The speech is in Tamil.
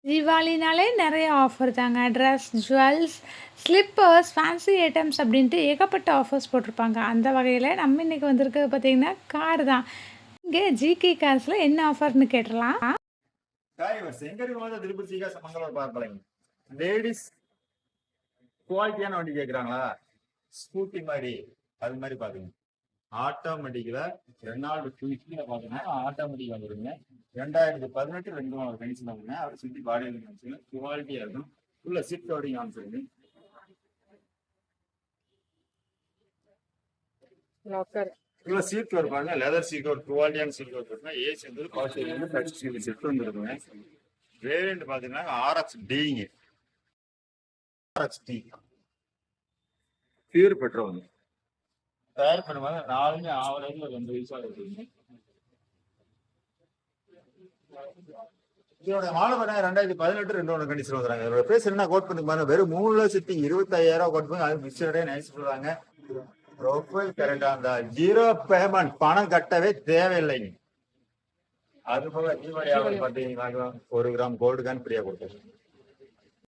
தீபாவளினாலே நெறைய ஆஃபர் தாங்க. Dress, jewels, slippers, fancy items அப்படின்ட்டு ஏகப்பட்ட ஆஃபர்ஸ் போட்டிருப்பாங்க. அந்த வகையில நம்ம இன்னைக்கு வந்திருக்கிறது பார்த்தீங்கன்னா, கார் தான். இங்க ஜிகே கார்ஸ்ல என்ன ஆஃபர்ன்னு கேட்டுறலாம். டிரைவர்ஸ் எங்க இருக்கும்போது திருப்பதி சீகாச மங்களூர் பார்க்கலைங்க. லேடிஸ் குவாலிட்டியான வண்டி கேட்குறாங்களா? ஸ்கூட்டி மாதிரி அது மாதிரி பாத்துங்க. ஆட்டோமேட்டிக்ல ரெனால்டு குயிக்ல பாத்தீங்கன்னா ஆட்டோமேட்டிக் வந்துருங்க. 2018 2 கணிச்சு வந்துங்க. அவர் சுத்தி பாடி குவாலிட்டியா இருக்கும். உள்ள சீட் கவரிங் ஆன்சருங்க. உள்ள சீட் கவர் பாருங்க. லெதர் சீட் கவர் குவாலிட்டியான சீட் கவர் இருக்குங்க. ஏசி வந்து பவர் ஸ்டீரிங் வந்து டச் ஸ்கிரீன் செட் வந்துருக்குங்க. வேரியன்ட் பாத்தீங்கன்னா ஆர்எக்ஸ் டிங்க. ஆர்எக்ஸ் டி பியூர் பெட்ரோல் தயார் பண்ணுவாங்க. 4 ஆவரேஜ் 2 வயசா இருக்குங்க. இதோட மாலை பண்ண 2018 2 கண்டிஷன் வந்துறாங்க. இதோட பிரைஸ் என்ன கோட் பண்ணி பாருங்க. வெறும் 3,25,000 கோட் பண்ணி அது பிக்சடே நைஸ் சொல்றாங்க. ப்ரொஃபைல் கரெக்டா இருந்தா 0 பேமெண்ட் பணம் கட்டவே தேவையில்லைங்க. அது போக தீபாவளி ஆஃபர் பார்த்தீங்கன்னா 1 கிராம் கோல்டு கேன் ஃப்ரீயா கொடுத்துருக்கோம்.